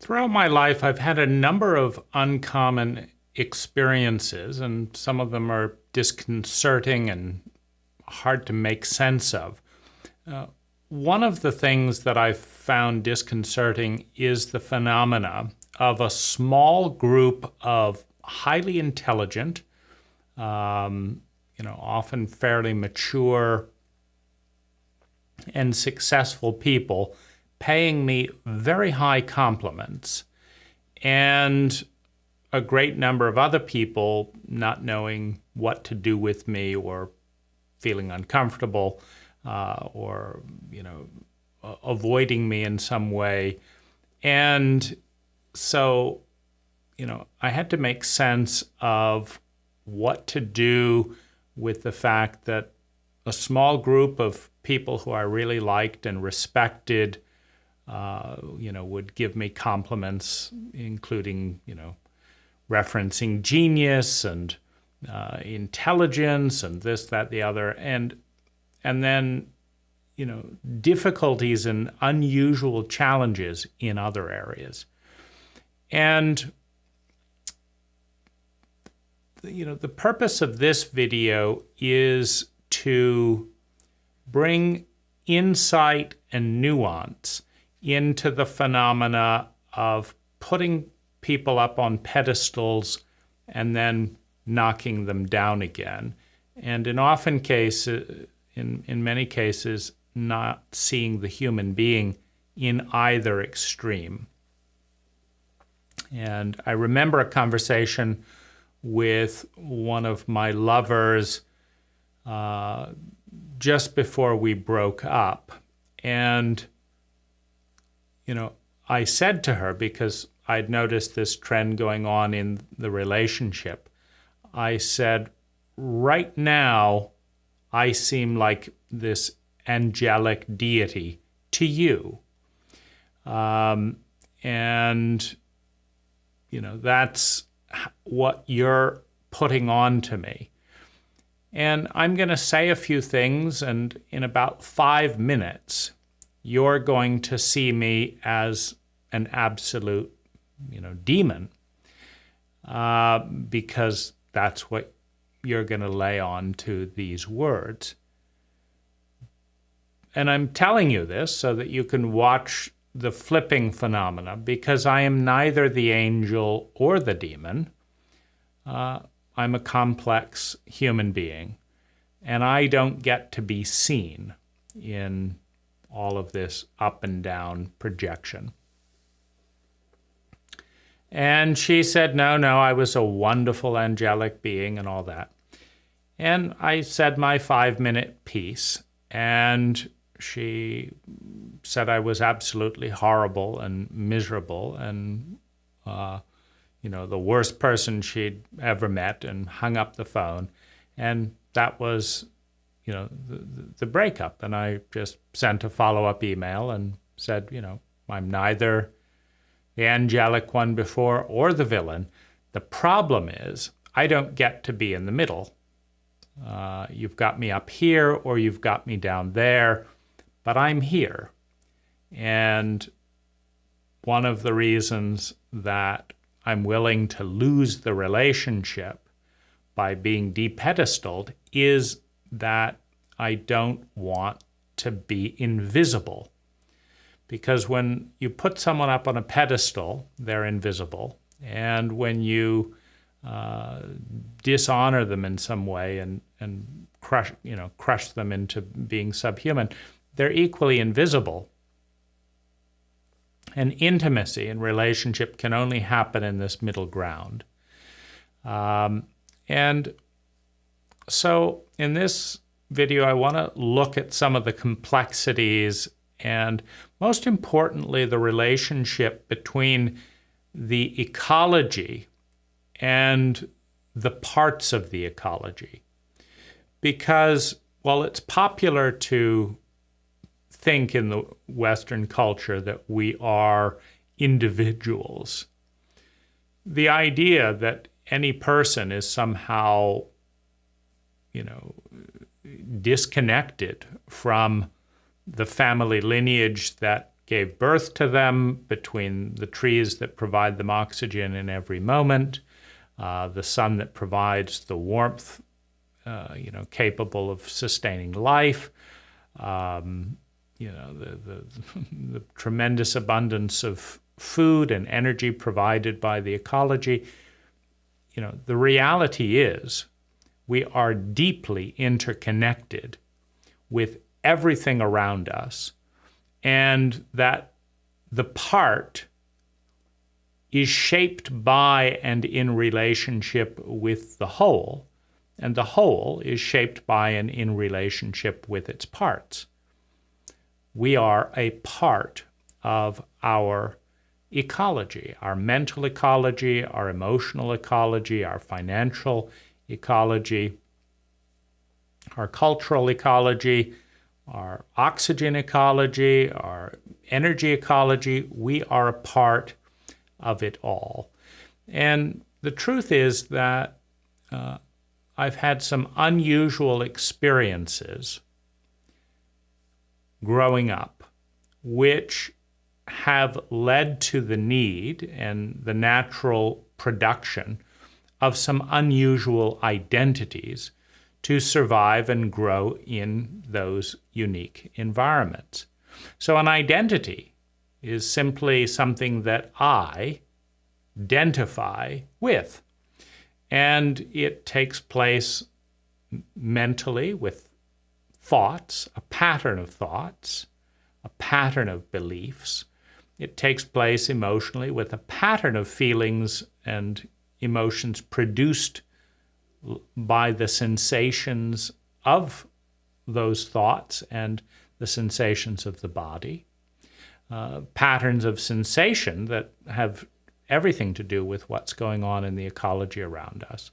Throughout my life, I've had a number of uncommon experiences, and some of them are disconcerting and hard to make sense of. One of the things that I've found disconcerting is the phenomena of a small group of highly intelligent, often fairly mature and successful people paying me very high compliments, and a great number of other people not knowing what to do with me or feeling uncomfortable or avoiding me in some way. And so, I had to make sense of what to do with the fact that a small group of people who I really liked and respected would give me compliments, including, referencing genius and intelligence and this, that, the other, and then, difficulties and unusual challenges in other areas. And, the purpose of this video is to bring insight and nuance into the phenomena of putting people up on pedestals and then knocking them down again. And in many cases, not seeing the human being in either extreme. And I remember a conversation with one of my lovers just before we broke up. And I said to her, because I'd noticed this trend going on in the relationship, I said, right now, I seem like this angelic deity to you. That's what you're putting on to me. And I'm going to say a few things, and in about 5 minutes, you're going to see me as an absolute, demon, because that's what you're going to lay on to these words. And I'm telling you this so that you can watch the flipping phenomena, because I am neither the angel or the demon. I'm a complex human being, and I don't get to be seen in all of this up and down projection. And she said, no, I was a wonderful angelic being and all that. And I said my 5-minute piece, and she said I was absolutely horrible and miserable and, the worst person she'd ever met, and hung up the phone. And that was, the breakup. And I just sent a follow-up email and said, I'm neither the angelic one before or the villain. The problem is I don't get to be in the middle. You've got me up here or you've got me down there, but I'm here. And one of the reasons that I'm willing to lose the relationship by being depedestaled is that I don't want to be invisible. Because when you put someone up on a pedestal, they're invisible. And when you dishonor them in some way and crush them into being subhuman, they're equally invisible. And intimacy and relationship can only happen in this middle ground. And so in this video, I want to look at some of the complexities and, most importantly, the relationship between the ecology and the parts of the ecology. Because while it's popular to think in the Western culture that we are individuals, the idea that any person is somehow, disconnected from the family lineage that gave birth to them, between the trees that provide them oxygen in every moment, the sun that provides the warmth, capable of sustaining life, the tremendous abundance of food and energy provided by the ecology. The reality is we are deeply interconnected with everything around us, and that the part is shaped by and in relationship with the whole, and the whole is shaped by and in relationship with its parts. We are a part of our ecology, our mental ecology, our emotional ecology, our financial ecology, our cultural ecology, our oxygen ecology, our energy ecology. We are a part of it all. And the truth is that I've had some unusual experiences growing up, which have led to the need and the natural production of some unusual identities to survive and grow in those unique environments. So an identity is simply something that I identify with. And it takes place mentally with thoughts, a pattern of thoughts, a pattern of beliefs. It takes place emotionally with a pattern of feelings and emotions produced by the sensations of those thoughts and the sensations of the body. Patterns of sensation that have everything to do with what's going on in the ecology around us.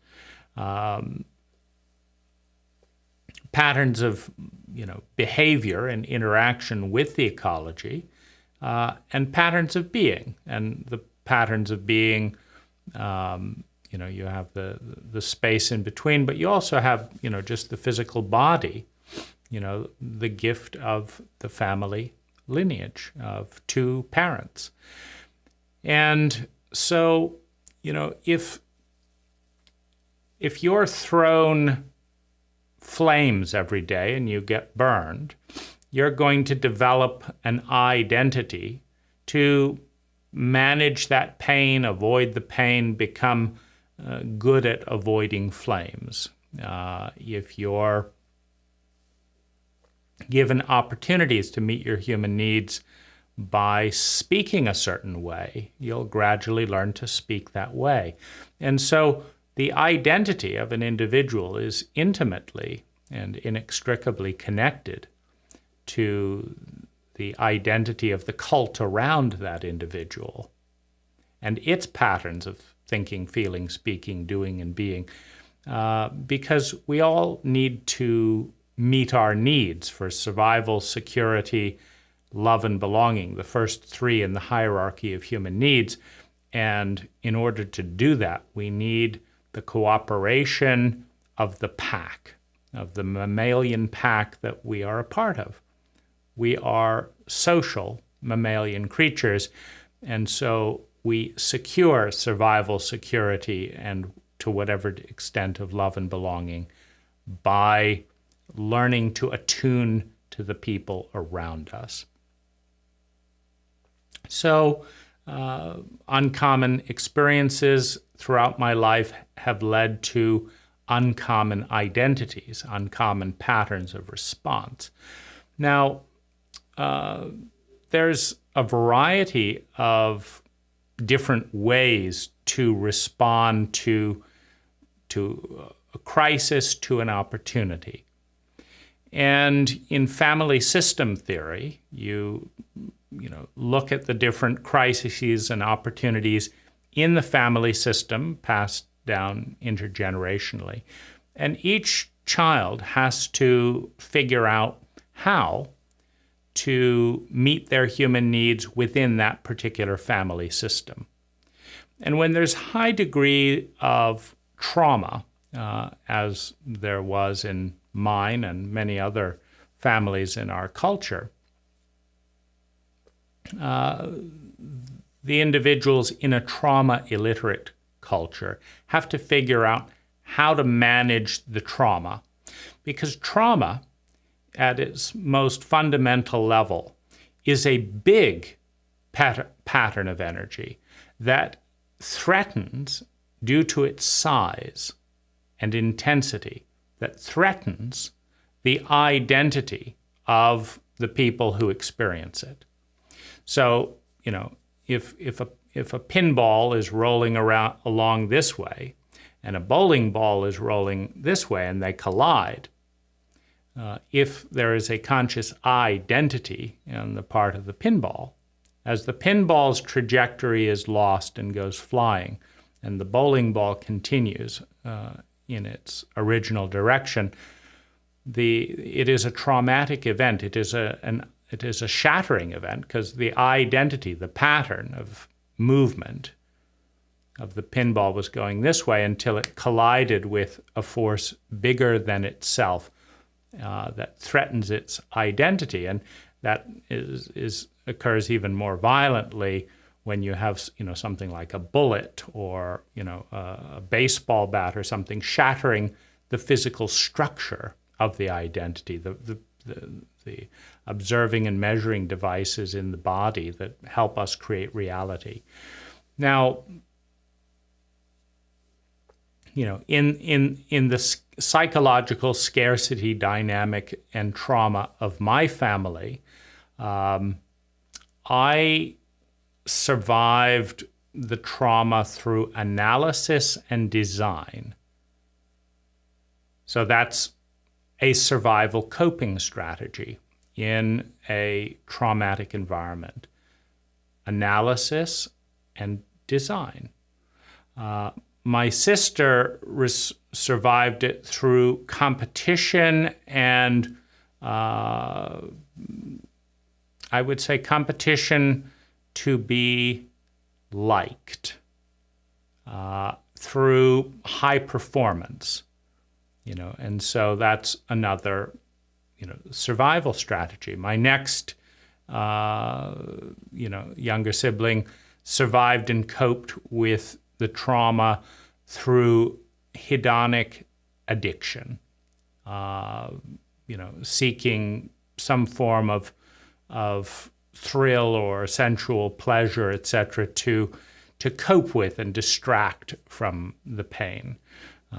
Patterns of behavior and interaction with the ecology, and patterns of being. And the patterns of being, you have the space in between, but you also have, just the physical body, the gift of the family lineage of two parents. And so, if you're thrown flames every day and you get burned, you're going to develop an identity to manage that pain, avoid the pain, become good at avoiding flames. If you're given opportunities to meet your human needs by speaking a certain way, you'll gradually learn to speak that way. And so the identity of an individual is intimately and inextricably connected to the identity of the cult around that individual and its patterns of thinking, feeling, speaking, doing, and being, because we all need to meet our needs for survival, security, love, and belonging, the first three in the hierarchy of human needs. And in order to do that, we need the cooperation of the pack, of the mammalian pack that we are a part of. We are social mammalian creatures, and so we secure survival, security, and to whatever extent of love and belonging by learning to attune to the people around us. So, uncommon experiences throughout my life have led to uncommon identities, uncommon patterns of response. Now, there's a variety of different ways to respond to a crisis, to an opportunity. And in family system theory, you look at the different crises and opportunities in the family system passed down intergenerationally. And each child has to figure out how to meet their human needs within that particular family system. And when there's high degree of trauma, as there was in mine and many other families in our culture, the individuals in a trauma-illiterate culture have to figure out how to manage the trauma. Because trauma, at its most fundamental level, is a big pattern of energy that threatens, due to its size and intensity, that threatens the identity of the people who experience it. So, if a pinball is rolling along this way, and a bowling ball is rolling this way, and they collide, if there is a conscious identity on the part of the pinball, as the pinball's trajectory is lost and goes flying, and the bowling ball continues in its original direction, it is a traumatic event. It is a shattering event, because the identity, the pattern of movement of the pinball was going this way until it collided with a force bigger than itself that threatens its identity. And that occurs even more violently when you have something like a bullet or a baseball bat or something shattering the physical structure of the identity, the observing and measuring devices in the body that help us create reality. Now, in the psychological scarcity dynamic and trauma of my family, I survived the trauma through analysis and design. So that's a survival coping strategy in a traumatic environment. Analysis and design. My sister survived it through competition and I would say competition to be liked through high performance, and so that's another, survival strategy. My next, younger sibling survived and coped with the trauma through hedonic addiction, seeking some form of thrill or sensual pleasure, etc., to cope with and distract from the pain.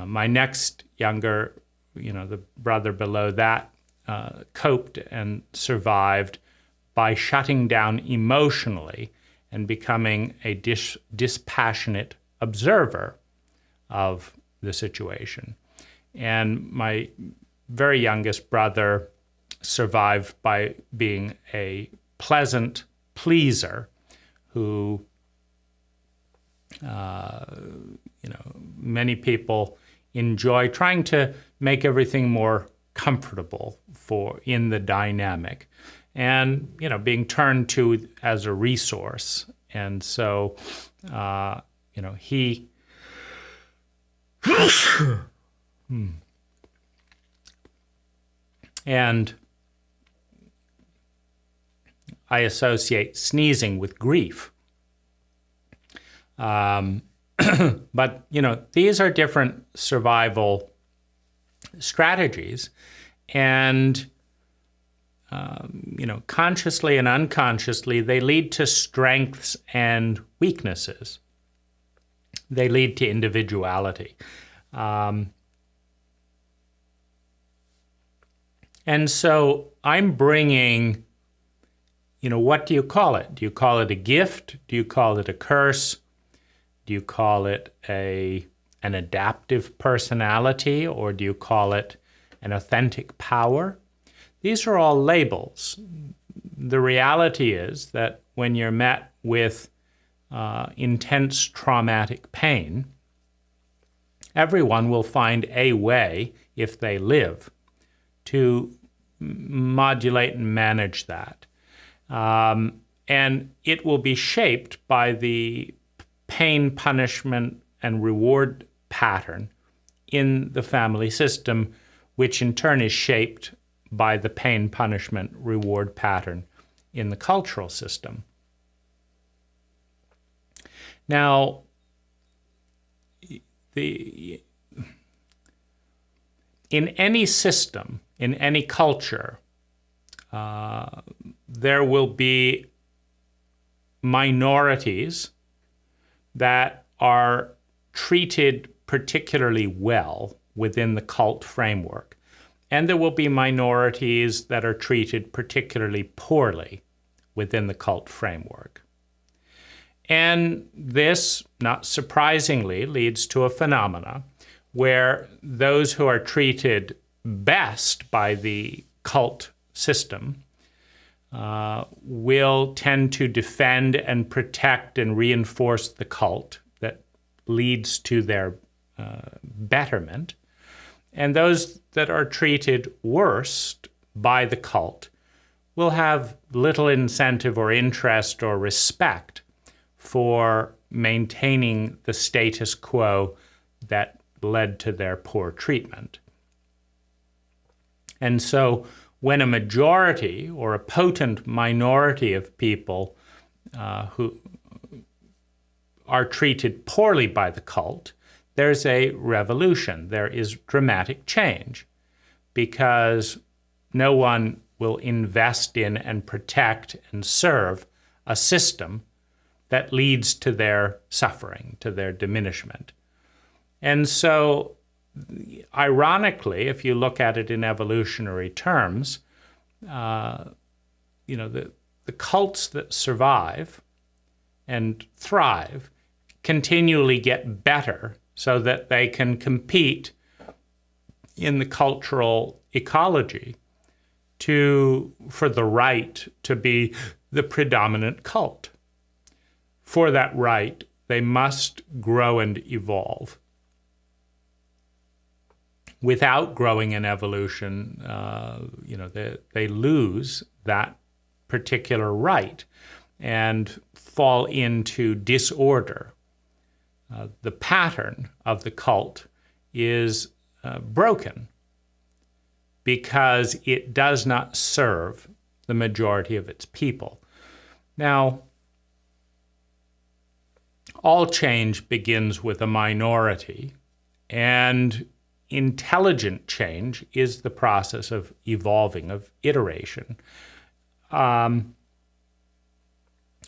My next younger, the brother below that, coped and survived by shutting down emotionally and becoming a dispassionate observer of the situation. And my very youngest brother survived by being a pleasant pleaser who, many people enjoy trying to make everything more comfortable in the dynamic and, being turned to as a resource. And so, he and I associate sneezing with grief. But, these are different survival strategies. And, consciously and unconsciously, they lead to strengths and weaknesses. They lead to individuality. And so I'm bringing, what do you call it? Do you call it a gift? Do you call it a curse? Do you call it an adaptive personality? Or do you call it an authentic power? These are all labels. The reality is that when you're met with intense traumatic pain, everyone will find a way, if they live, to modulate and manage that. And it will be shaped by the pain, punishment, and reward pattern in the family system, which in turn is shaped by the pain, punishment, reward pattern in the cultural system. Now, in any system, in any culture, there will be minorities that are treated particularly well within the cult framework. And there will be minorities that are treated particularly poorly within the cult framework. And this, not surprisingly, leads to a phenomena where those who are treated best by the cult system will tend to defend and protect and reinforce the cult that leads to their betterment. And those that are treated worst by the cult will have little incentive or interest or respect for maintaining the status quo that led to their poor treatment. And so when a majority or a potent minority of people who are treated poorly by the cult, there's a revolution. There is dramatic change because no one will invest in and protect and serve a system that leads to their suffering, to their diminishment. And so, ironically, if you look at it in evolutionary terms, the cults that survive and thrive continually get better so that they can compete in the cultural ecology for the right to be the predominant cult. For that right, they must grow and evolve. Without growing and evolution, they lose that particular right and fall into disorder. The pattern of the cult is broken because it does not serve the majority of its people. Now, all change begins with a minority, and intelligent change is the process of evolving, of iteration. As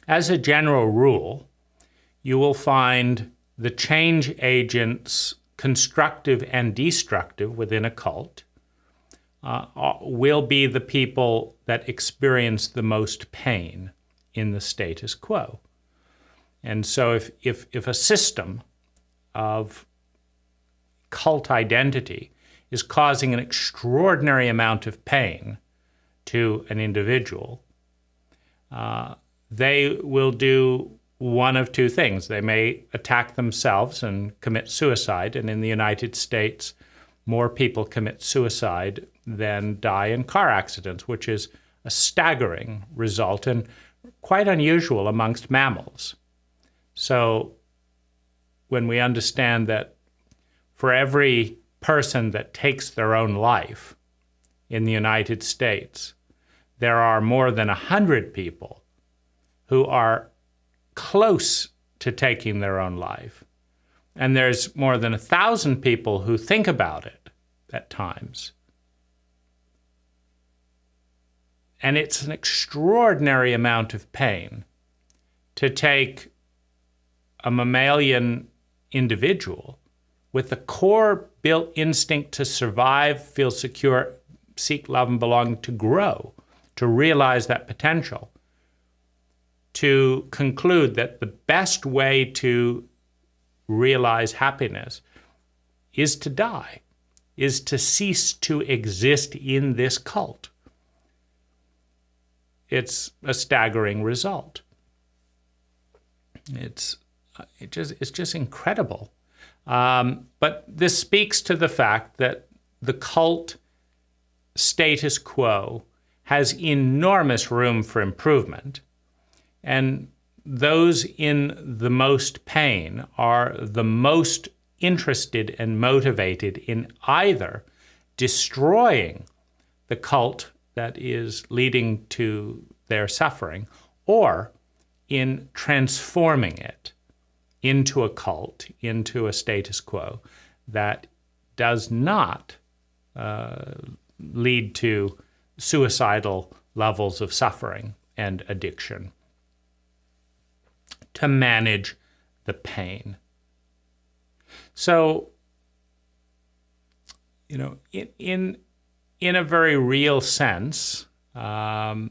a general rule, you will find the change agents, constructive and destructive within a cult, will be the people that experience the most pain in the status quo. And so if a system of cult identity is causing an extraordinary amount of pain to an individual, they will do one of two things. They may attack themselves and commit suicide, and in the United States, more people commit suicide than die in car accidents, which is a staggering result and quite unusual amongst mammals. So when we understand that for every person that takes their own life in the United States, there are more than 100 people who are close to taking their own life. And there's more than 1,000 people who think about it at times. And it's an extraordinary amount of pain to take a mammalian individual with the core built instinct to survive, feel secure, seek love and belong, to grow, to realize that potential, to conclude that the best way to realize happiness is to die, is to cease to exist in this cult. It's a staggering result. It's just incredible. But this speaks to the fact that the cult status quo has enormous room for improvement, and those in the most pain are the most interested and motivated in either destroying the cult that is leading to their suffering or in transforming it into a cult, into a status quo that does not lead to suicidal levels of suffering and addiction, to manage the pain. So, in a very real sense, I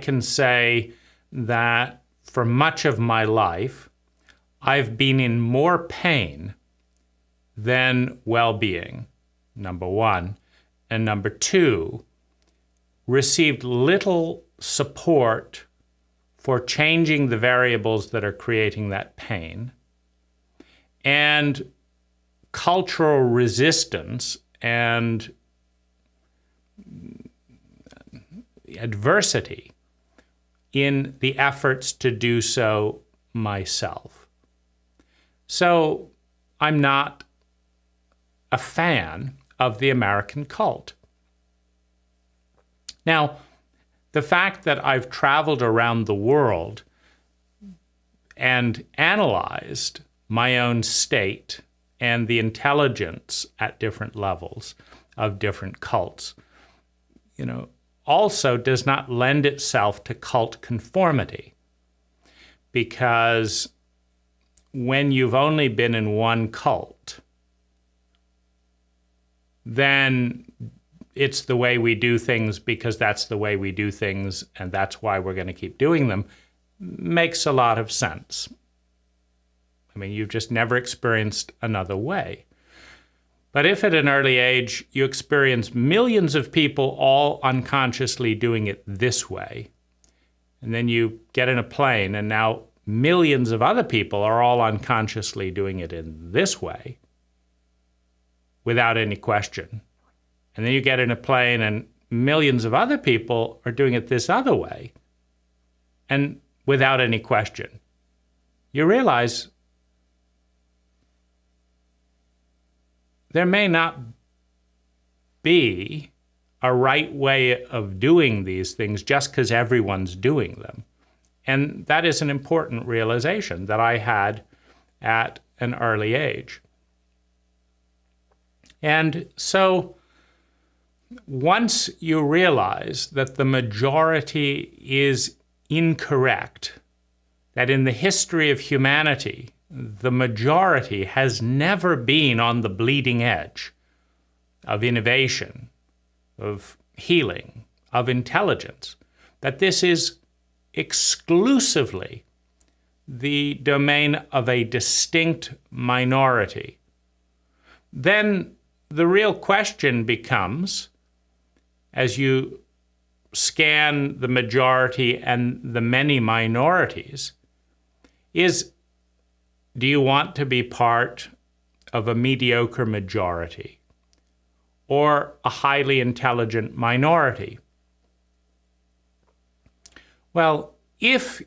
can say that for much of my life, I've been in more pain than well-being, number one. And number two, received little support for changing the variables that are creating that pain, and cultural resistance and adversity in the efforts to do so myself. So I'm not a fan of the American cult. Now, the fact that I've traveled around the world and analyzed my own state and the intelligence at different levels of different cults, also does not lend itself to cult conformity. Because when you've only been in one cult, then it's the way we do things because that's the way we do things and that's why we're going to keep doing them, makes a lot of sense. I mean, you've just never experienced another way. But if at an early age you experience millions of people all unconsciously doing it this way, and then you get in a plane and now millions of other people are all unconsciously doing it in this way, without any question, and then you get in a plane and millions of other people are doing it this other way, and without any question, you realize there may not be a right way of doing these things just because everyone's doing them. And that is an important realization that I had at an early age. And so once you realize that the majority is incorrect, that in the history of humanity, the majority has never been on the bleeding edge of innovation, of healing, of intelligence, that this is exclusively the domain of a distinct minority, then the real question becomes, as you scan the majority and the many minorities, is, do you want to be part of a mediocre majority or a highly intelligent minority? Well, if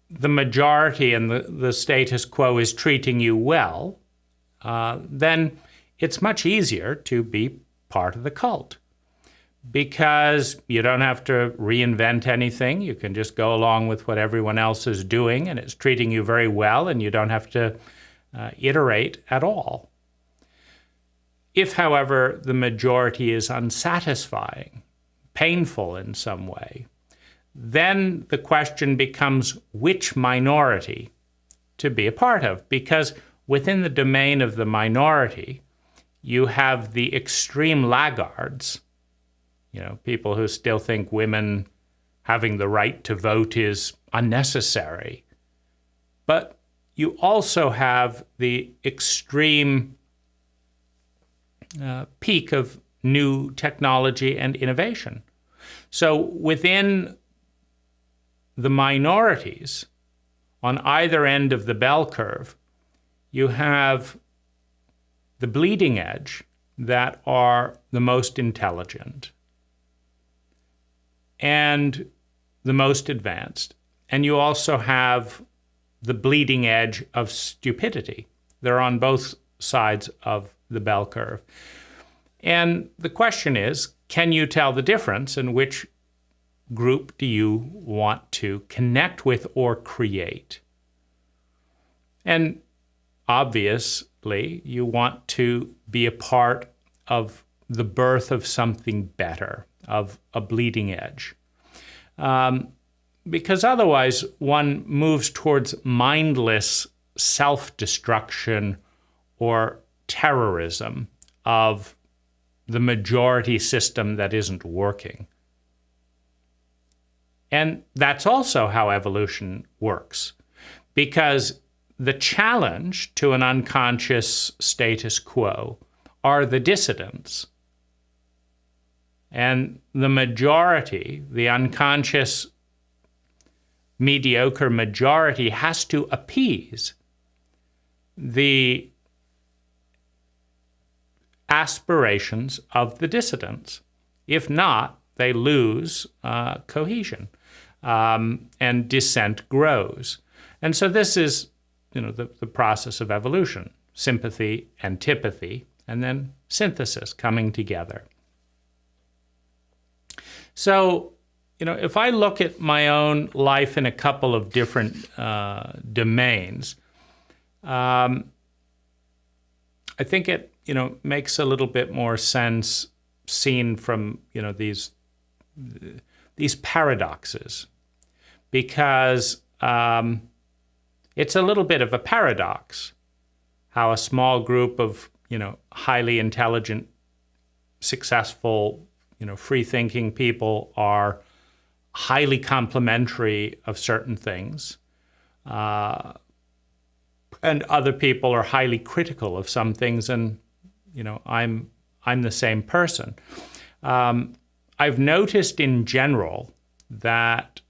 the majority and the status quo is treating you well, then it's much easier to be part of the cult, because you don't have to reinvent anything. You can just go along with what everyone else is doing, and it's treating you very well, and you don't have to iterate at all. If, however, the majority is unsatisfying, painful in some way, then the question becomes which minority to be a part of, because within the domain of the minority, you have the extreme laggards, people who still think women having the right to vote is unnecessary. But you also have the extreme peak of new technology and innovation. So within the minorities, on either end of the bell curve, you have the bleeding edge that are the most intelligent and the most advanced. And you also have the bleeding edge of stupidity. They're on both sides of the bell curve. And the question is, can you tell the difference, and which group do you want to connect with or create? And obviously, you want to be a part of the birth of something better, of a bleeding edge. Because otherwise, one moves towards mindless self-destruction or terrorism of the majority system that isn't working. And that's also how evolution works, because the challenge to an unconscious status quo are the dissidents. And the majority, the unconscious mediocre majority, has to appease the aspirations of the dissidents. If not, they lose cohesion, and dissent grows. And so this is, the process of evolution: sympathy, antipathy, and then synthesis coming together. So, if I look at my own life in a couple of different domains, I think it, makes a little bit more sense seen from, these paradoxes, because it's a little bit of a paradox how a small group of, highly intelligent, successful, free-thinking people are highly complementary of certain things, and other people are highly critical of some things, and I'm the same person. I've noticed in general that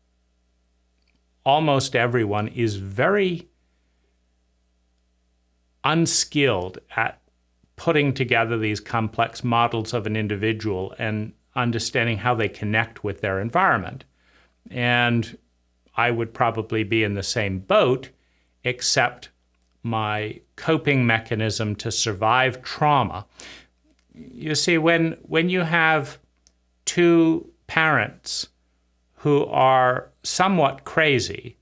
almost everyone is very unskilled at putting together these complex models of an individual and understanding how they connect with their environment. And I would probably be in the same boat, except my coping mechanism to survive trauma. You see, when you have two parents who are somewhat crazy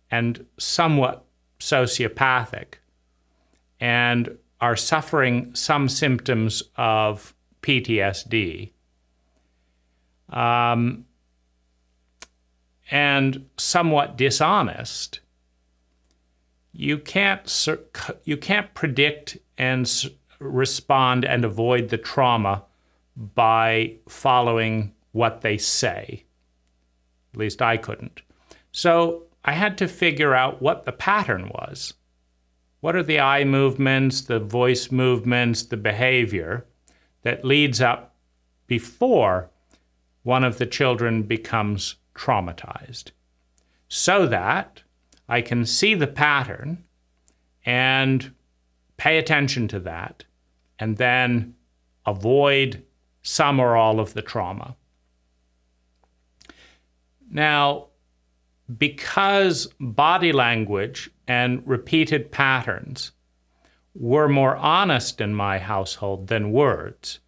and somewhat sociopathic and are suffering some symptoms of PTSD, and somewhat dishonest, you can't predict and respond and avoid the trauma by following what they say. At least I couldn't. So I had to figure out what the pattern was. What are the eye movements, the voice movements, the behavior that leads up before one of the children becomes traumatized, so that I can see the pattern and pay attention to that, and then avoid some or all of the trauma. Now, because body language and repeated patterns were more honest in my household than words,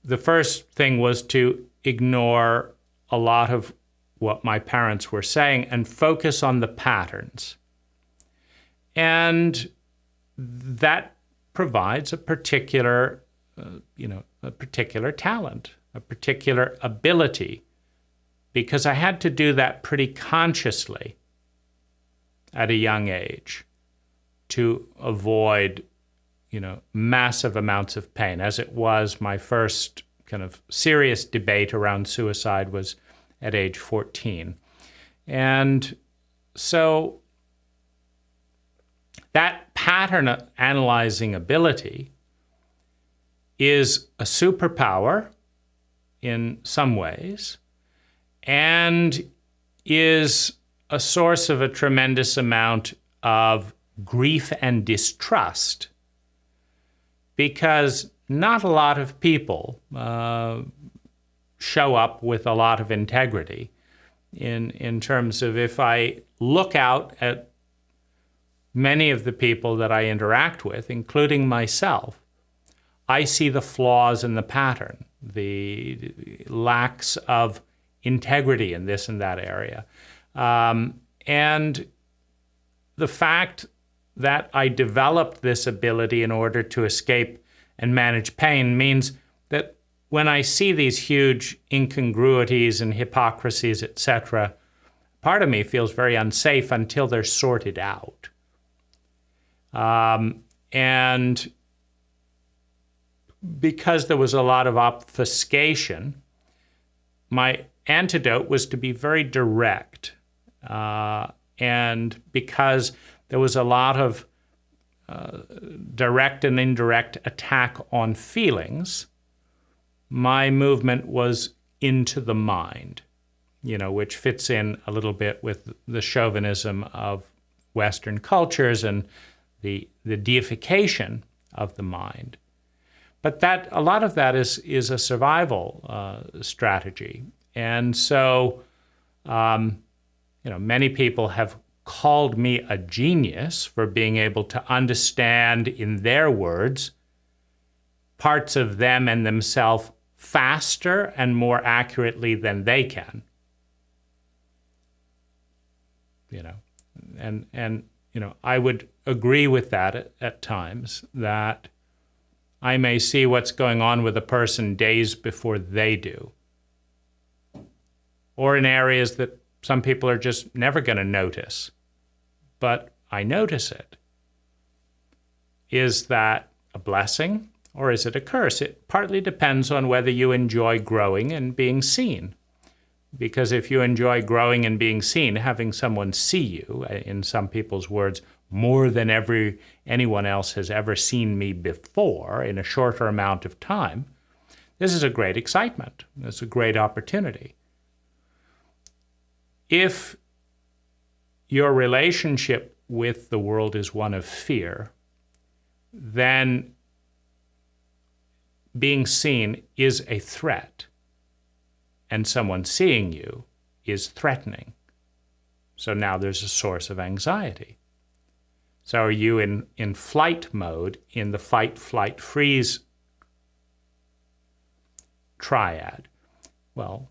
the first thing was to ignore a lot of what my parents were saying and focus on the patterns. And that provides a particular, a particular talent, a particular ability, because I had to do that pretty consciously at a young age to avoid, massive amounts of pain. As it was, my first kind of serious debate around suicide was at age 14. And so that pattern analyzing ability is a superpower in some ways, and is a source of a tremendous amount of grief and distrust, because not a lot of people show up with a lot of integrity in terms of, if I look out at many of the people that I interact with, including myself, I see the flaws in the pattern, the lacks of integrity in this and that area. And the fact that I developed this ability in order to escape and manage pain means that when I see these huge incongruities and hypocrisies, etc., part of me feels very unsafe until they're sorted out. And because there was a lot of obfuscation, my antidote was to be very direct. And because there was a lot of direct and indirect attack on feelings, my movement was into the mind, which fits in a little bit with the chauvinism of Western cultures and the deification of the mind. But a lot of that is a survival strategy. And so, many people have called me a genius for being able to understand, in their words, parts of them and themselves faster and more accurately than they can. And I would agree with that at times, that I may see what's going on with a person days before they do, or in areas that some people are just never going to notice, but I notice it. Is that a blessing or is it a curse? It partly depends on whether you enjoy growing and being seen. Because if you enjoy growing and being seen, having someone see you, in some people's words, more than anyone else has ever seen me before in a shorter amount of time, this is a great excitement. It's a great opportunity. If your relationship with the world is one of fear, then being seen is a threat, and someone seeing you is threatening. So now there's a source of anxiety. So are you in flight mode, in the fight, flight, freeze triad? Well,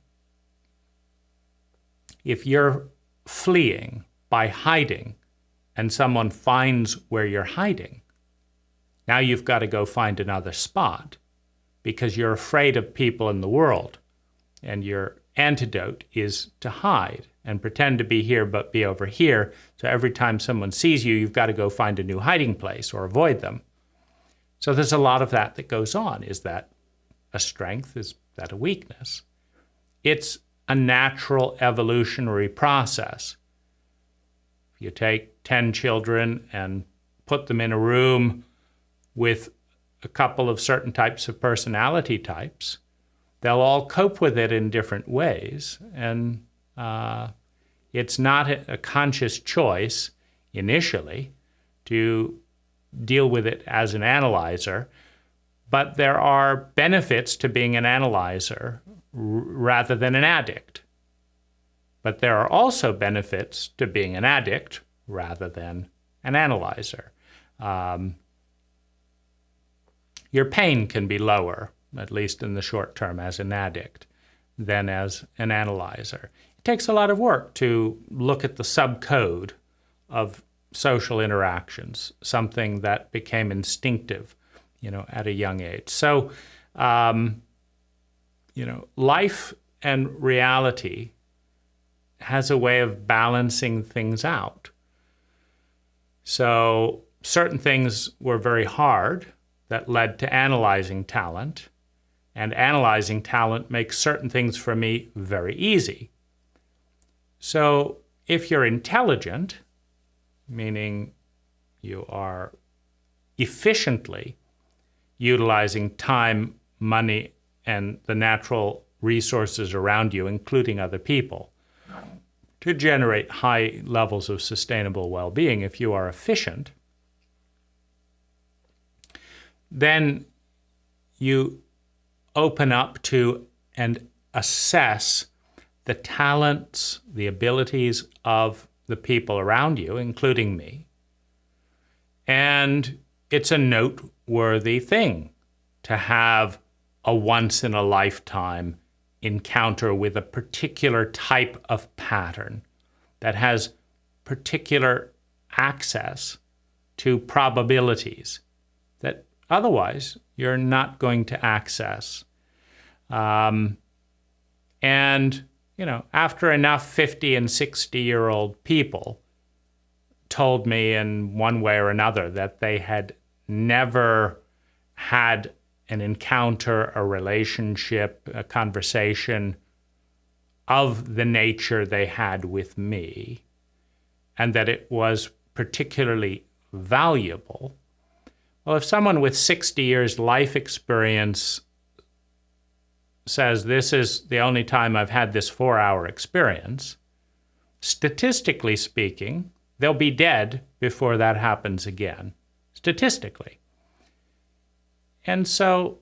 if you're fleeing by hiding and someone finds where you're hiding, now you've got to go find another spot because you're afraid of people in the world, and your antidote is to hide and pretend to be here but be over here. So every time someone sees you, you've got to go find a new hiding place or avoid them. So there's a lot of that goes on. Is that a strength? Is that a weakness? It's a natural evolutionary process. If you take 10 children and put them in a room with a couple of certain types of personality types, they'll all cope with it in different ways. And it's not a conscious choice initially to deal with it as an analyzer, but there are benefits to being an analyzer rather than an addict. But there are also benefits to being an addict rather than an analyzer. Your pain can be lower, at least in the short term, as an addict than as an analyzer. It takes a lot of work to look at the subcode of social interactions, something that became instinctive, at a young age. So, life and reality has a way of balancing things out. So certain things were very hard that led to analyzing talent, and analyzing talent makes certain things for me very easy. So if you're intelligent, meaning you are efficiently utilizing time, money, and the natural resources around you, including other people, to generate high levels of sustainable well-being, if you are efficient, then you open up to and assess the talents, the abilities of the people around you, including me. And it's a noteworthy thing to have a once-in-a-lifetime encounter with a particular type of pattern that has particular access to probabilities that otherwise you're not going to access. And, after enough 50 and 60-year-old people told me in one way or another that they had never had an encounter, a relationship, a conversation of the nature they had with me, and that it was particularly valuable. Well, if someone with 60 years life experience says, this is the only time I've had this 4-hour experience, statistically speaking, they'll be dead before that happens again, statistically. And so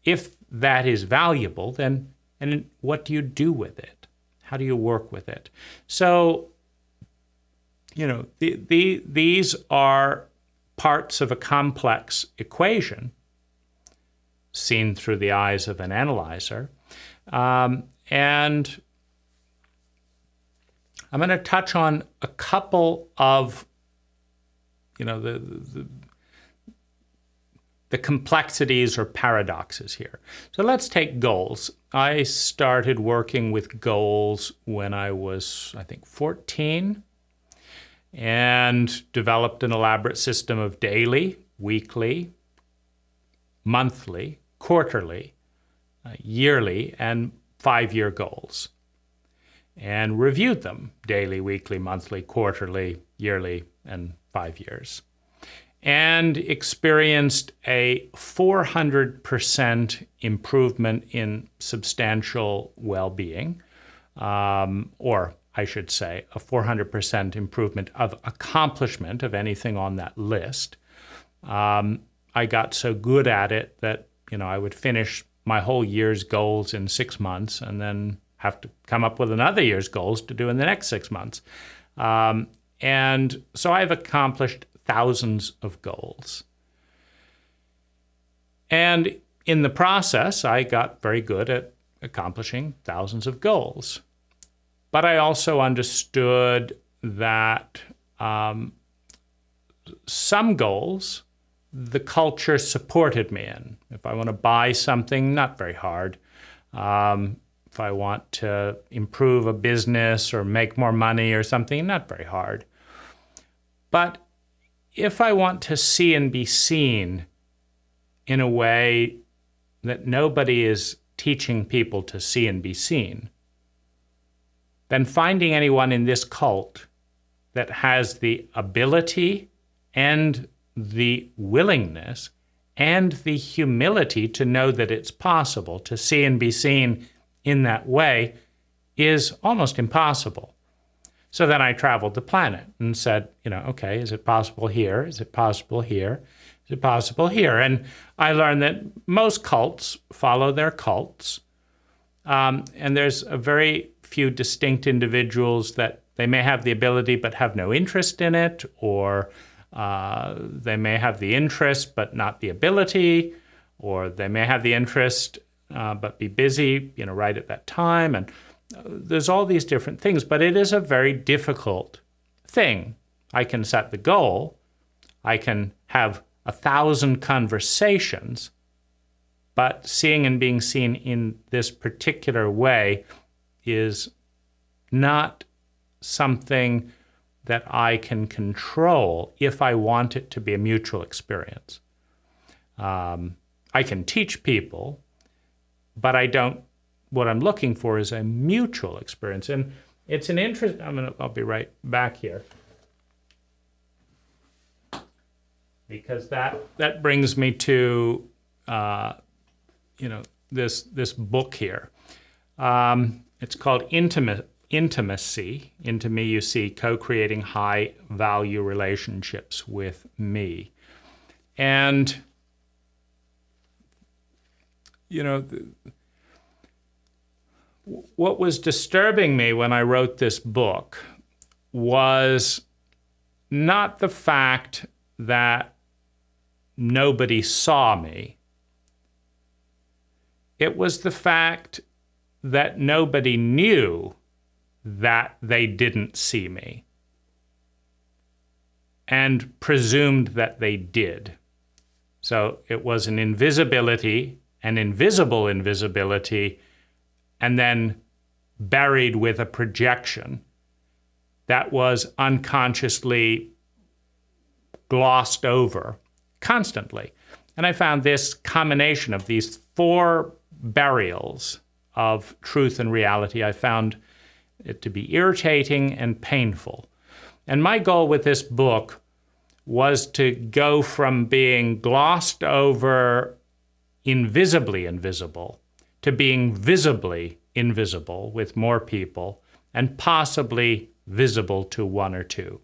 if that is valuable, then and what do you do with it? How do you work with it? So, these are parts of a complex equation seen through the eyes of an analyzer. And I'm going to touch on a couple of, the complexities or paradoxes here. So let's take goals. I started working with goals when I was, 14, and developed an elaborate system of daily, weekly, monthly, quarterly, yearly, and 5-year goals, and reviewed them daily, weekly, monthly, quarterly, yearly, and 5 years. And experienced a 400% improvement in substantial well-being, or I should say a 400% improvement of accomplishment of anything on that list. I got so good at it that, I would finish my whole year's goals in 6 months and have to come up with another year's goals to do in the next 6 months. And so I've accomplished thousands of goals. And in the process, I got very good at accomplishing thousands of goals. But I also understood that some goals, the culture supported me in. If I want to buy something, not very hard. If I want to improve a business or make more money or something, not very hard. But if I want to see and be seen in a way that nobody is teaching people to see and be seen, then finding anyone in this cult that has the ability and the willingness and the humility to know that it's possible to see and be seen in that way is almost impossible. So then I traveled the planet and said, okay, is it possible here? Is it possible here? Is it possible here? And I learned that most cults follow their cults. And there's a very few distinct individuals that they may have the ability but have no interest in it, or they may have the interest but not the ability, or they may have the interest but be busy, right at that time. And there's all these different things, but it is a very difficult thing. I can set the goal. I can have 1,000 conversations, but seeing and being seen in this particular way is not something that I can control if I want it to be a mutual experience. I can teach people, but what I'm looking for is a mutual experience. And it's an interest, I'll be right back here. Because that brings me to, this book here. It's called Intimacy. Into Me You See, Co-Creating High-Value Relationships with Me. And, what was disturbing me when I wrote this book was not the fact that nobody saw me. It was the fact that nobody knew that they didn't see me. and presumed that they did. So it was an invisibility, an invisible invisibility, and then buried with a projection that was unconsciously glossed over constantly. And I found this combination of these four burials of truth and reality, I found it to be irritating and painful. And my goal with this book was to go from being glossed over, invisibly invisible, to being visibly invisible with more people, and possibly visible to one or two.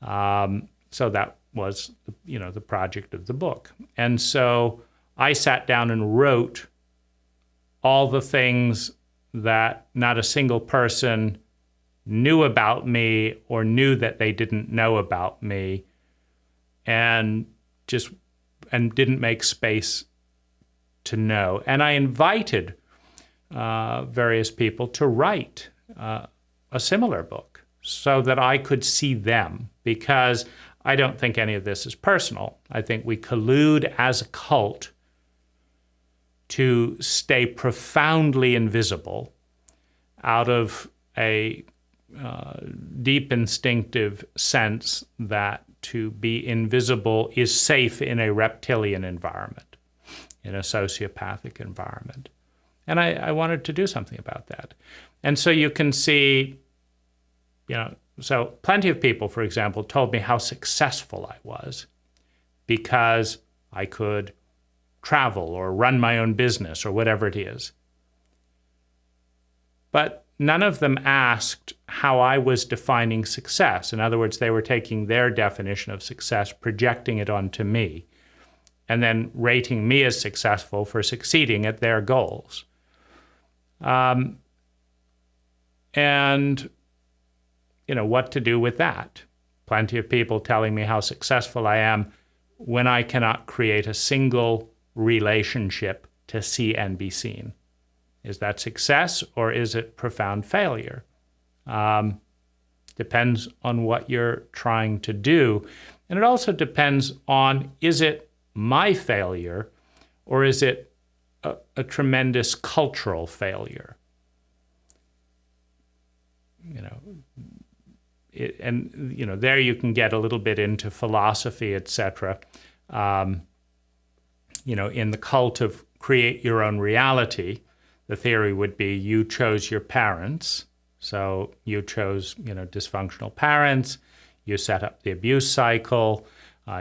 So that was, the project of the book. And so I sat down and wrote all the things that not a single person knew about me or knew that they didn't know about me, and didn't make space to know. And I invited various people to write a similar book so that I could see them, because I don't think any of this is personal. I think we collude as a cult to stay profoundly invisible out of a deep instinctive sense that to be invisible is safe in a reptilian environment, in a sociopathic environment. And I wanted to do something about that. And so you can see, so plenty of people, for example, told me how successful I was because I could travel or run my own business or whatever it is. But none of them asked how I was defining success. In other words, they were taking their definition of success, projecting it onto me, and then rating me as successful for succeeding at their goals. And what to do with that? Plenty of people telling me how successful I am when I cannot create a single relationship to see and be seen. Is that success or is it profound failure? Depends on what you're trying to do. And it also depends on, is it my failure or is it a tremendous cultural failure? There you can get a little bit into philosophy, etc. In the cult of create your own reality, the theory would be you chose your parents. So you chose, dysfunctional parents. You set up the abuse cycle.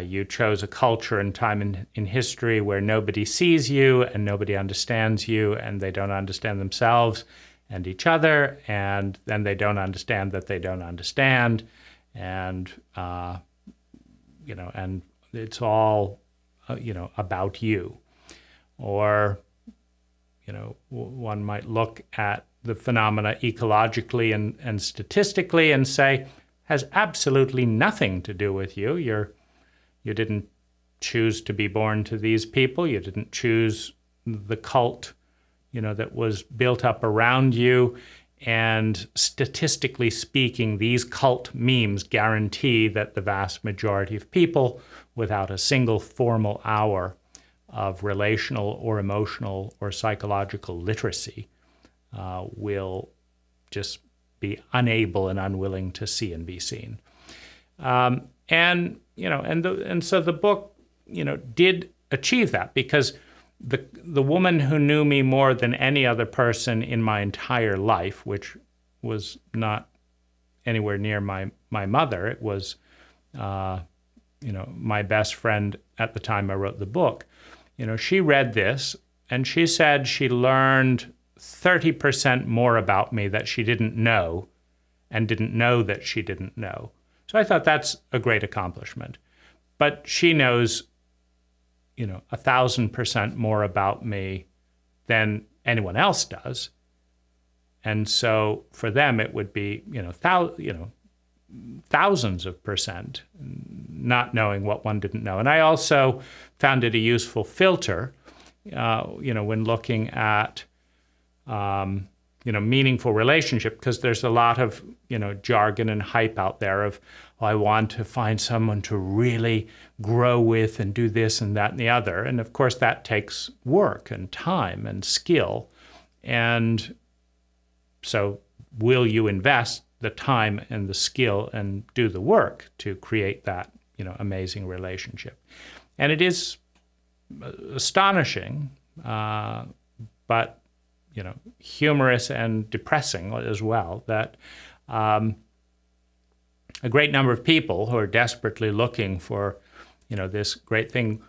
You chose a culture and time in history where nobody sees you and nobody understands you, and they don't understand themselves and each other, and then they don't understand that they don't understand, and and it's all about you. Or one might look at the phenomena ecologically and statistically and say has absolutely nothing to do with you. You didn't choose to be born to these people. You didn't choose the cult that was built up around you. And statistically speaking, these cult memes guarantee that the vast majority of people, without a single formal hour of relational or emotional or psychological literacy, will just be unable and unwilling to see and be seen. So the book, did achieve that, because the woman who knew me more than any other person in my entire life, which was not anywhere near my mother, it was my best friend at the time I wrote the book. She read this and she said she learned 30% more about me that she didn't know and didn't know that she didn't know. So I thought that's a great accomplishment. But she knows 1,000% more about me than anyone else does. And so for them, it would be, thousands of percent, not knowing what one didn't know. And I also found it a useful filter, when looking at, meaningful relationship, because there's a lot of, jargon and hype out there of, oh, I want to find someone to really grow with and do this and that and the other. And of course, that takes work and time and skill. And so will you invest the time and the skill and do the work to create that, amazing relationship? And it is astonishing, but humorous and depressing as well, that a great number of people who are desperately looking for, this great thing,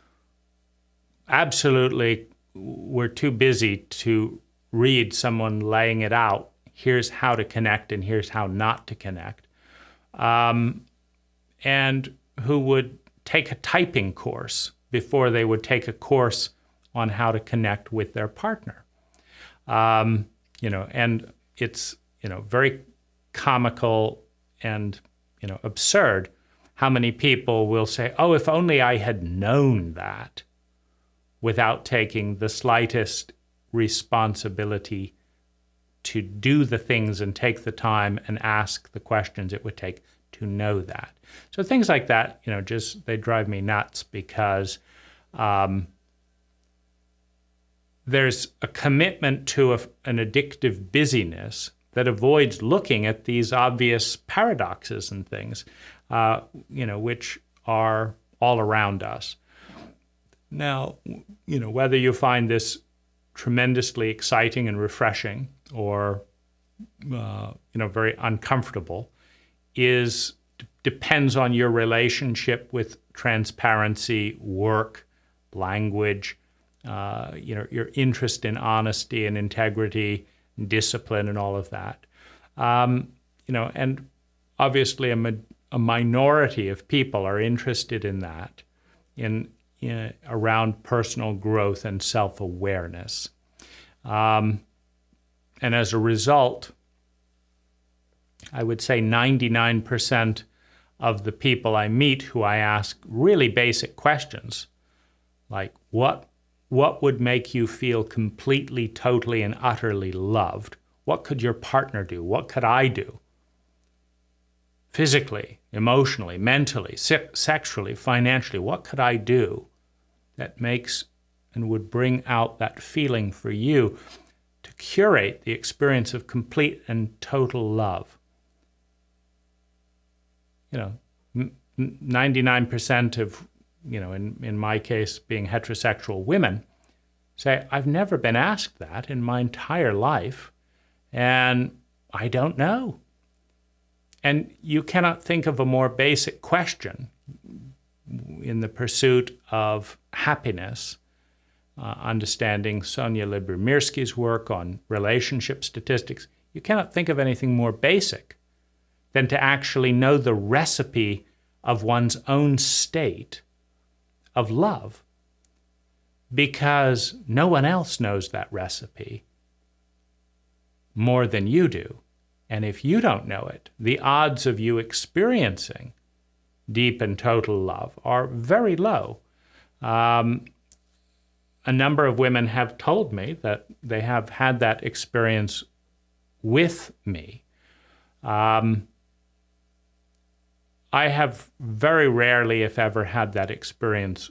absolutely were too busy to read someone laying it out. Here's how to connect and here's how not to connect. And who would take a typing course before they would take a course on how to connect with their partner. And it's, very comical and, absurd how many people will say, oh, if only I had known that, without taking the slightest responsibility to do the things and take the time and ask the questions it would take to know that. So things like that, just they drive me nuts, because there's a commitment to an addictive busyness that avoids looking at these obvious paradoxes and things, which are all around us. Now, whether you find this tremendously exciting and refreshing or, very uncomfortable depends on your relationship with transparency, work, language, your interest in honesty and integrity, and discipline, and all of that. And obviously a minority of people are interested in that, around personal growth and self-awareness. And as a result, I would say 99% of the people I meet who I ask really basic questions, like what would make you feel completely, totally, and utterly loved? What could your partner do? What could I do? Physically, emotionally, mentally, sexually, financially, what could I do that makes and would bring out that feeling for you to curate the experience of complete and total love? 99% of, in my case, being heterosexual women, say, I've never been asked that in my entire life, and I don't know. And you cannot think of a more basic question in the pursuit of happiness, understanding Sonia Lyubomirsky's work on relationship statistics. You cannot think of anything more basic than to actually know the recipe of one's own state of love, because no one else knows that recipe more than you do. And if you don't know it, the odds of you experiencing deep and total love are very low. A number of women have told me that they have had that experience with me. I have very rarely, if ever, had that experience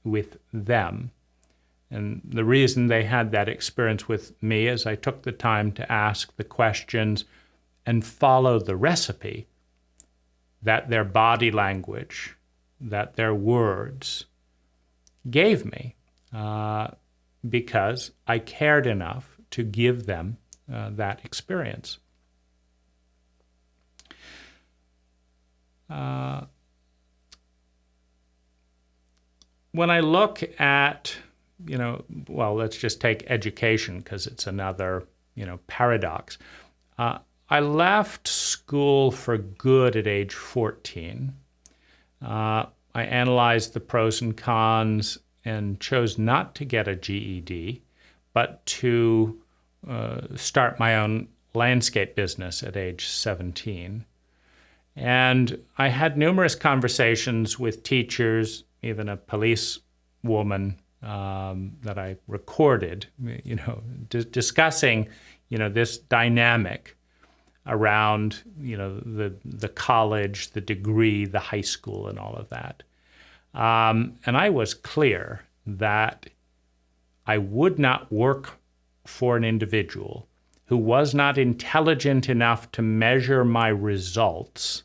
with them. And the reason they had that experience with me is I took the time to ask the questions and follow the recipe that their body language, that their words gave me, because I cared enough to give them that experience. When I look at, let's just take education because it's another, paradox. I left school for good at age 14. I analyzed the pros and cons and chose not to get a GED, but to start my own landscape business at age 17. And I had numerous conversations with teachers, even a police woman that I recorded, discussing, this dynamic around, the college, the degree, the high school, and all of that. And I was clear that I would not work for an individual who was not intelligent enough to measure my results,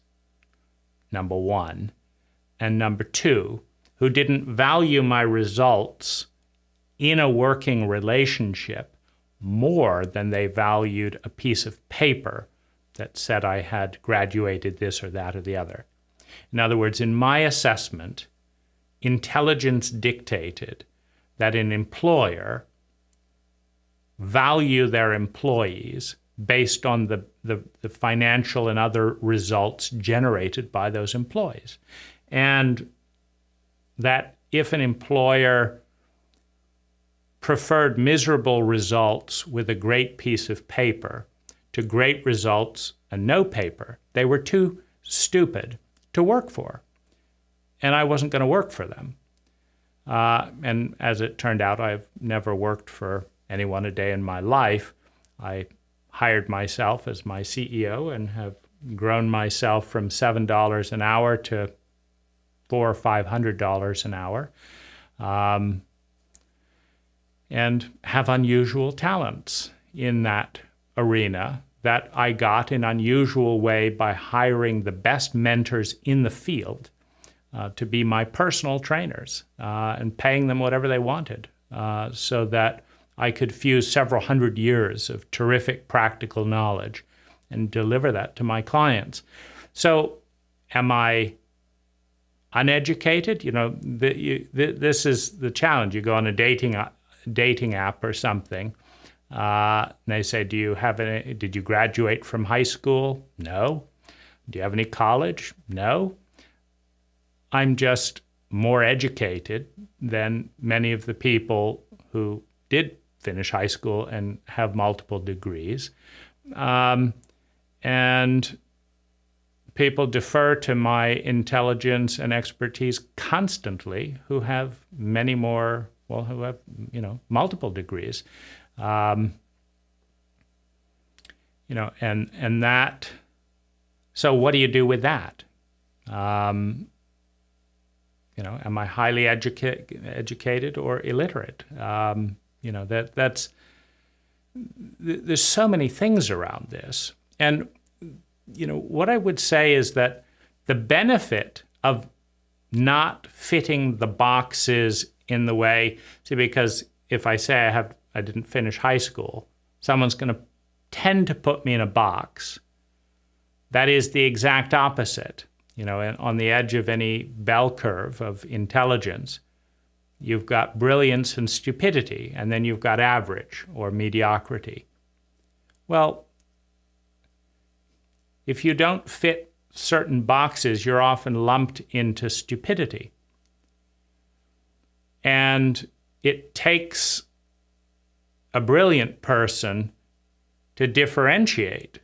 number one, and number two, who didn't value my results in a working relationship more than they valued a piece of paper that said I had graduated this or that or the other. In other words, in my assessment, intelligence dictated that an employer value their employees based on the financial and other results generated by those employees. And that if an employer preferred miserable results with a great piece of paper to great results and no paper, they were too stupid to work for. And I wasn't going to work for them. And as it turned out, I've never worked for anyone a day in my life. I hired myself as my CEO and have grown myself from $7 an hour to $400 or $500 an hour, and have unusual talents in that arena that I got in an unusual way by hiring the best mentors in the field to be my personal trainers and paying them whatever they wanted so that I could fuse several hundred years of terrific practical knowledge and deliver that to my clients. So am I uneducated? This is the challenge. You go on a dating app or something, and they say, did you graduate from high school? No. Do you have any college? No. I'm just more educated than many of the people who did finish high school and have multiple degrees. And people defer to my intelligence and expertise constantly who have many more, who have, multiple degrees. And that, so what do you do with that? Am I highly educated or illiterate? There's so many things around this. And, what I would say is that the benefit of not fitting the boxes in the way, because if I say I didn't finish high school, someone's going to tend to put me in a box. That is the exact opposite. On the edge of any bell curve of intelligence, you've got brilliance and stupidity, and then you've got average or mediocrity. Well, if you don't fit certain boxes, you're often lumped into stupidity. And it takes a brilliant person to differentiate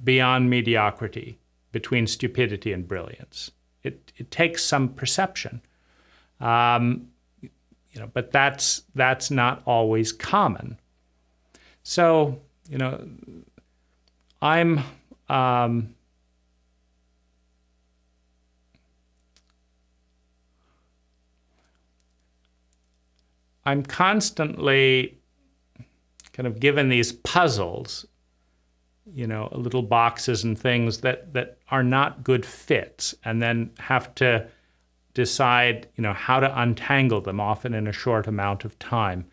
beyond mediocrity between stupidity and brilliance. It takes some perception. But that's not always common. So, I'm constantly kind of given these puzzles, little boxes and things that are not good fits, and then have to decide, how to untangle them, often in a short amount of time,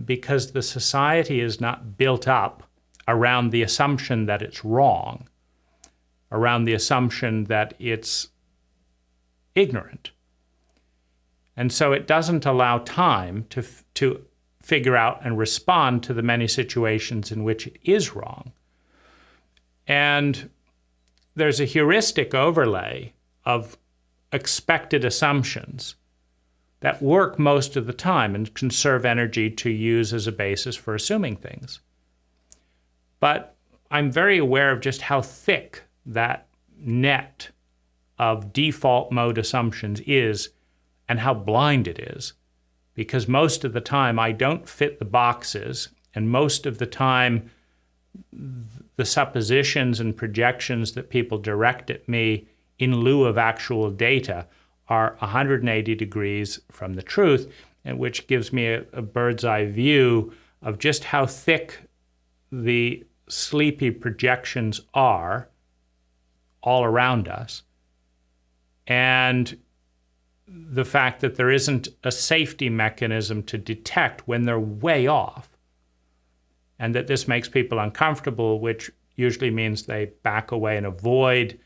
because the society is not built up around the assumption that it's wrong, around the assumption that it's ignorant. And so it doesn't allow time to figure out and respond to the many situations in which it is wrong. And there's a heuristic overlay of expected assumptions that work most of the time and conserve energy to use as a basis for assuming things. But I'm very aware of just how thick that net of default mode assumptions is and how blind it is, because most of the time I don't fit the boxes And most of the time, the suppositions and projections that people direct at me in lieu of actual data are 180 degrees from the truth, and which gives me a bird's eye view of just how thick the sleepy projections are all around us, and the fact that there isn't a safety mechanism to detect when they're way off, and that this makes people uncomfortable, which usually means they back away and avoid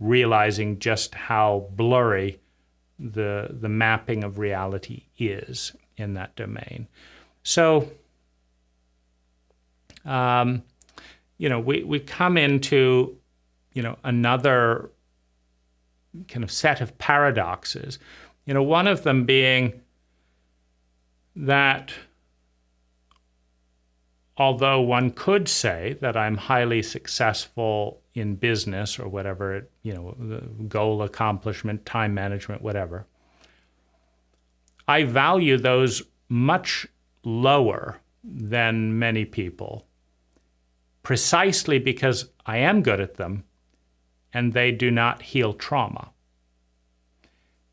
realizing just how blurry the mapping of reality is in that domain. So, we come into, another kind of set of paradoxes. One of them being that although one could say that I'm highly successful in business or whatever, the goal accomplishment, time management, whatever, I value those much lower than many people, precisely because I am good at them and they do not heal trauma.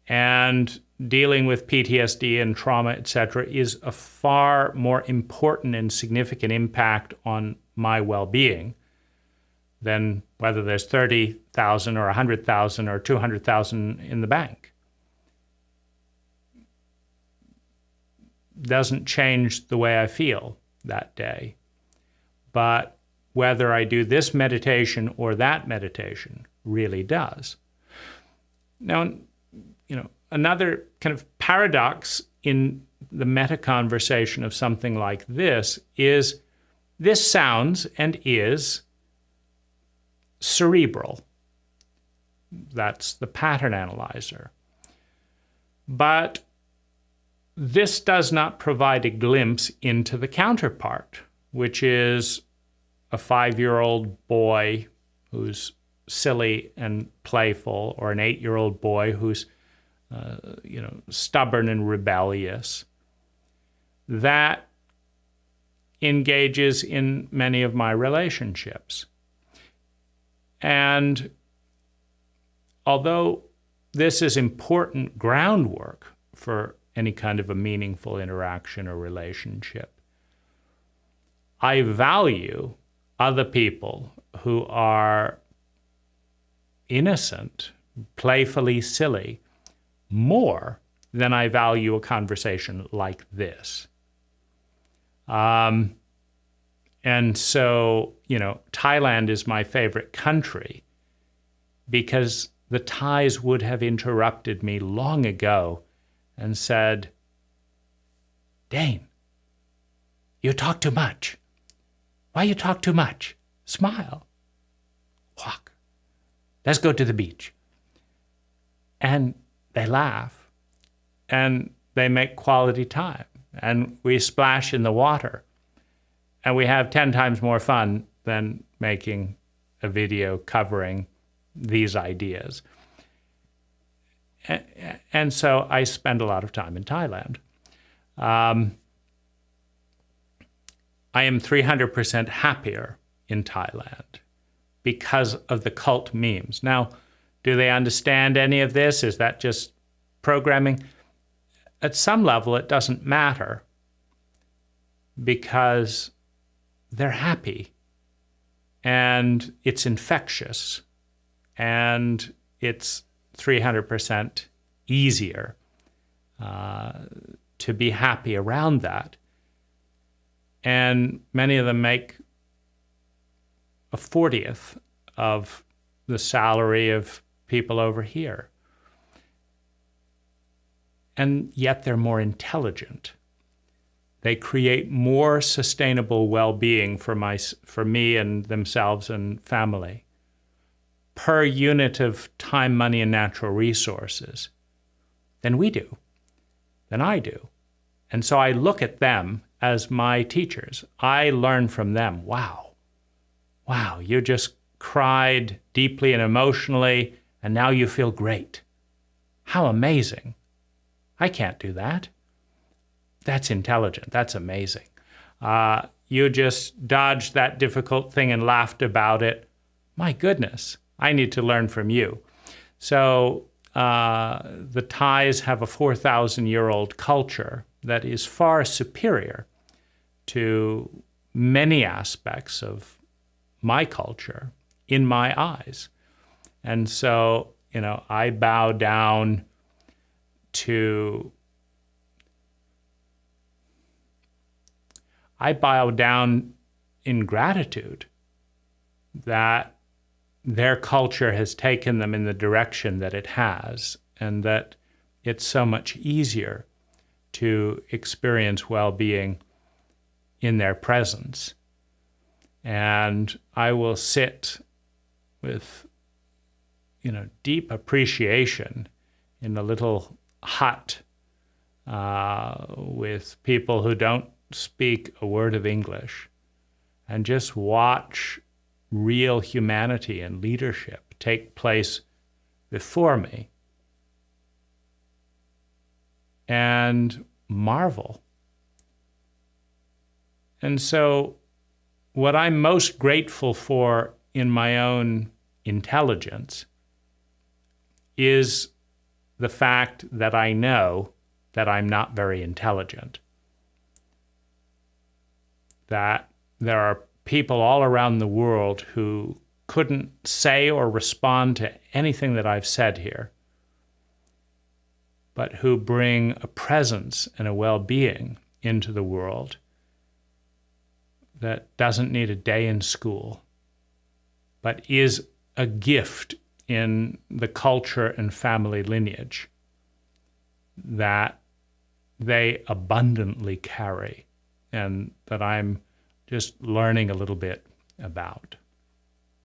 And dealing with PTSD and trauma, etc., is a far more important and significant impact on my well-being than whether there's 30,000 or 100,000 or 200,000 in the bank. Doesn't change the way I feel that day. But whether I do this meditation or that meditation really does. Now, another kind of paradox in the meta-conversation of something like this is this sounds and is cerebral. That's the pattern analyzer. But this does not provide a glimpse into the counterpart, which is a 5-year-old boy who's silly and playful, or an 8-year-old boy who's stubborn and rebellious, that engages in many of my relationships. And although this is important groundwork for any kind of a meaningful interaction or relationship, I value other people who are innocent, playfully silly, more than I value a conversation like this. And so, Thailand is my favorite country because the Thais would have interrupted me long ago and said, "Dane, you talk too much. Why you talk too much? Smile. Walk. Let's go to the beach." And they laugh, and they make quality time, and we splash in the water, and we have 10 times more fun than making a video covering these ideas. And so I spend a lot of time in Thailand. I am 300% happier in Thailand because of the cult memes. Now, do they understand any of this? Is that just programming? At some level, it doesn't matter because they're happy and it's infectious and it's 300% easier to be happy around that. And many of them make a 40th of the salary of people over here. And yet they're more intelligent. They create more sustainable well-being for me and themselves and family per unit of time, money, and natural resources than we do, than I do. And so I look at them as my teachers. I learn from them. Wow, you just cried deeply and emotionally, and now you feel great. How amazing. I can't do that. That's intelligent. That's amazing. you just dodged that difficult thing and laughed about it. My goodness, I need to learn from you. So the Thais have a 4,000-year-old culture that is far superior to many aspects of my culture in my eyes. And so, I bow down in gratitude that their culture has taken them in the direction that it has, and that it's so much easier to experience well-being in their presence. And I will sit with, deep appreciation in a little hut with people who don't speak a word of English, and just watch real humanity and leadership take place before me and marvel. And so what I'm most grateful for in my own intelligence is the fact that I know that I'm not very intelligent, that there are people all around the world who couldn't say or respond to anything that I've said here, but who bring a presence and a well-being into the world that doesn't need a day in school, but is a gift in the culture and family lineage that they abundantly carry, and that I'm just learning a little bit about.